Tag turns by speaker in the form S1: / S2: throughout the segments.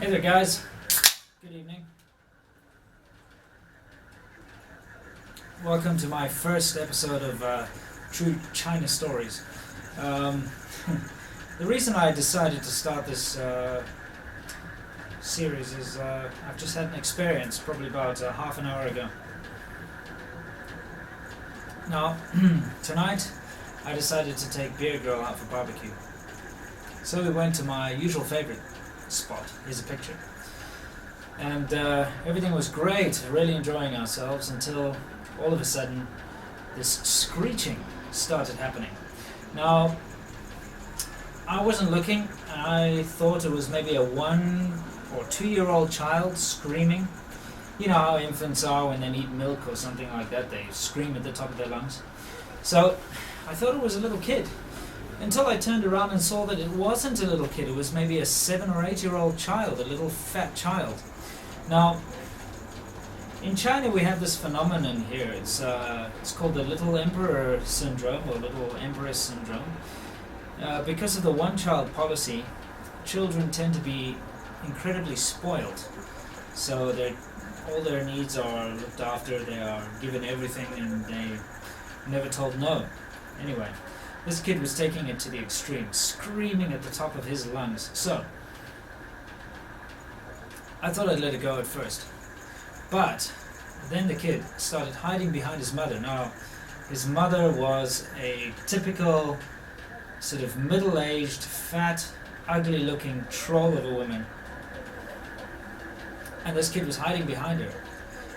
S1: Hey there guys, good evening. Welcome to my first episode of True China Stories. The reason I decided to start this series is I've just had an experience probably about half an hour ago. Now, tonight I decided to take Beer Girl out for barbecue. So we went to my usual favorite spot. Here's a picture. And everything was great, really enjoying ourselves until all of a sudden this screeching started happening. Now, I wasn't looking. I thought it was maybe a 1 or 2 year old child screaming. You know how infants are when they need milk or something like that, they scream at the top of their lungs. So I thought it was a little kid, until I turned around and saw that it wasn't a little kid. It was maybe a 7 or 8 year old child, a little fat child. Now, in China we have this phenomenon here. It's called the Little Emperor Syndrome or Little Empress Syndrome. Because of the one-child policy, children tend to be incredibly spoiled. So all their needs are looked after, they are given everything, and they never told no. Anyway, this kid was taking it to the extreme, screaming at the top of his lungs. So, I thought I'd let it go at first. But then the kid started hiding behind his mother. Now, his mother was a typical sort of middle-aged, fat, ugly-looking troll of a woman. And this kid was hiding behind her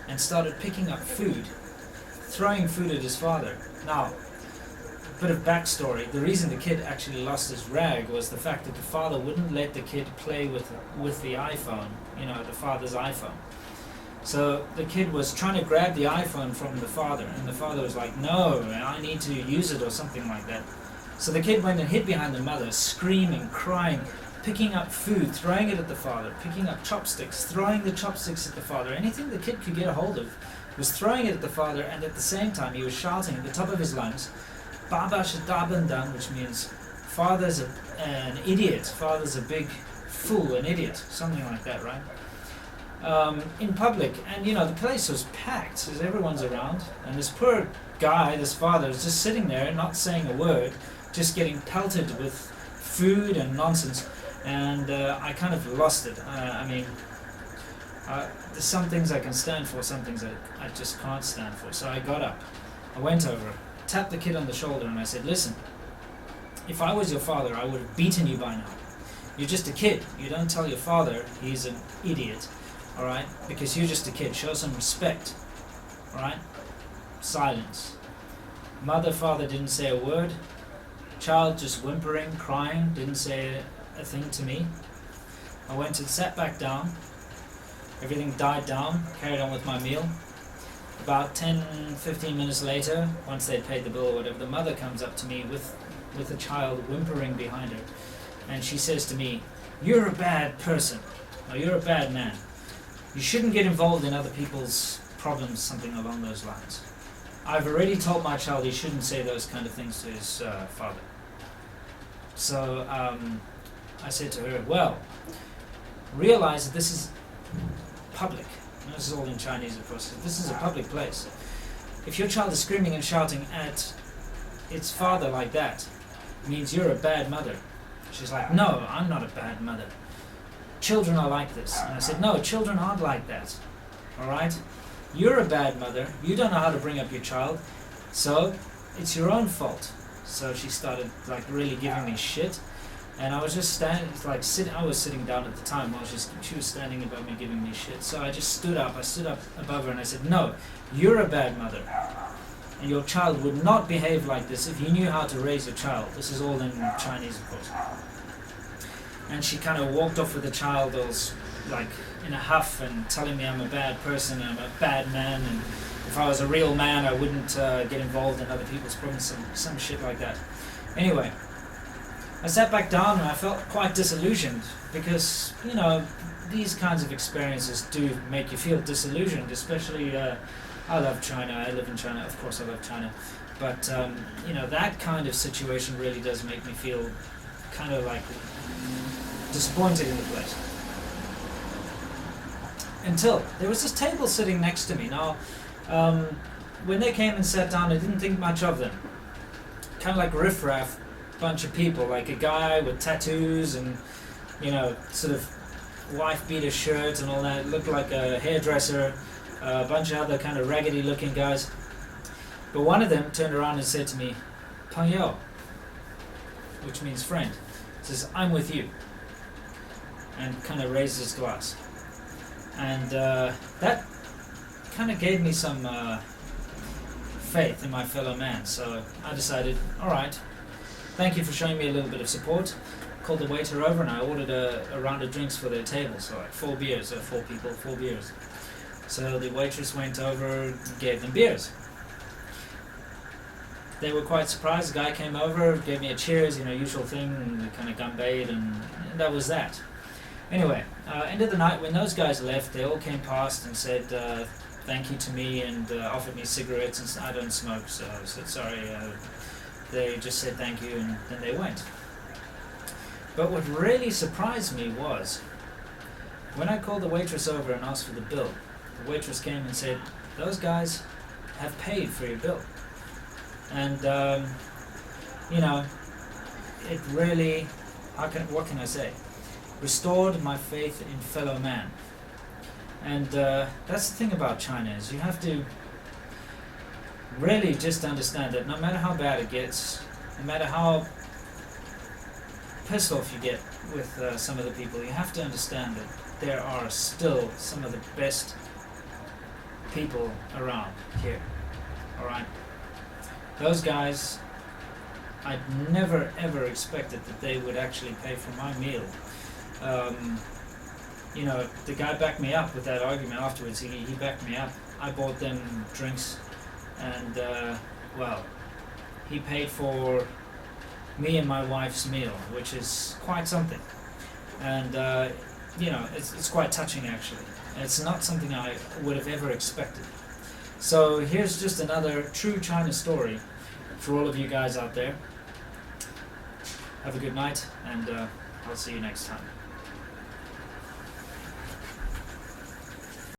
S1: and started picking up food, throwing food at his father. Now, bit of backstory. The reason the kid actually lost his rag was the fact that the father wouldn't let the kid play with the iPhone, the father's iPhone. So the kid was trying to grab the iPhone from the father, and the father was like, no, I need to use it or something like that. So the kid went and hid behind the mother, screaming, crying, picking up food, throwing it at the father, picking up chopsticks, throwing the chopsticks at the father. Anything the kid could get a hold of was throwing it at the father, and at the same time he was shouting at the top of his lungs, Baba Shadabandan, which means father's an idiot, father's a big fool, an idiot, something like that, right? In public, and the place was packed as everyone's around, and this poor guy, this father, was just sitting there, not saying a word, just getting pelted with food and nonsense, and I kind of lost it. There's some things I can stand for, some things I just can't stand for. So I got up, I went over, tapped the kid on the shoulder, and I said, listen, if I was your father, I would have beaten you by now. You're just a kid. You don't tell your father he's an idiot, alright? Because you're just a kid. Show some respect, alright? Silence. Mother, father didn't say a word. Child just whimpering, crying, didn't say a thing to me. I went and sat back down. Everything died down, carried on with my meal. About 10-15 minutes later, once they'd paid the bill or whatever, the mother comes up to me with a child whimpering behind her, and she says to me, you're a bad person, or you're a bad man. You shouldn't get involved in other people's problems, something along those lines. I've already told my child he shouldn't say those kind of things to his father. So I said to her, well, realize that this is public. This is all in Chinese, of course. This is a public place. If your child is screaming and shouting at its father like that, it means you're a bad mother. She's like, no, I'm not a bad mother. Children are like this. And I said, no, children aren't like that. Alright? You're a bad mother. You don't know how to bring up your child. So, it's your own fault. So she started really giving me shit. And I was just standing, I was sitting down at the time while she was standing above me giving me shit. So I just stood up. I stood up above her and I said, no, you're a bad mother. And your child would not behave like this if you knew how to raise your child. This is all in Chinese, of course. And she kind of walked off with the child, in a huff and telling me I'm a bad person, I'm a bad man, and if I was a real man I wouldn't get involved in other people's problems, some shit like that. Anyway, I sat back down and I felt quite disillusioned because, these kinds of experiences do make you feel disillusioned, especially, I love China, I live in China, of course I love China, but, that kind of situation really does make me feel kind of disappointed in the place. Until there was this table sitting next to me. Now, when they came and sat down, I didn't think much of them. Kind of like riffraff bunch of people, like a guy with tattoos and, you know, sort of wife beater shirt and all that. Looked like a hairdresser, a bunch of other kind of raggedy looking guys. But one of them turned around and said to me, "朋友," which means friend. Says, "I'm with you," and kind of raised his glass. And that kind of gave me some faith in my fellow man. So I decided, all right, thank you for showing me a little bit of support. Called the waiter over and I ordered a round of drinks for their table. So like 4 beers, 4 people, 4 beers. So the waitress went over and gave them beers. They were quite surprised. The guy came over, gave me a cheers, you know, usual thing, and we kind of gumbayed, and that was that. Anyway, end of the night, when those guys left, they all came past and said thank you to me and offered me cigarettes, and I don't smoke, so I said sorry. They just said thank you, and then they went. But what really surprised me was when I called the waitress over and asked for the bill, the waitress came and said, "Those guys have paid for your bill." And you know, it really, what can I say, restored my faith in fellow man. And that's the thing about China, is you have to really just understand that no matter how bad it gets, no matter how pissed off you get with some of the people, you have to understand that there are still some of the best people around here. Alright? Those guys, I'd never ever expected that they would actually pay for my meal. You know, the guy backed me up with that argument afterwards. He backed me up. I bought them drinks, and well, he paid for me and my wife's meal, which is quite something. And you know, it's quite touching actually. It's not something I would have ever expected. So here's just another true China story for all of you guys out there. Have a good night, and I'll see you next time.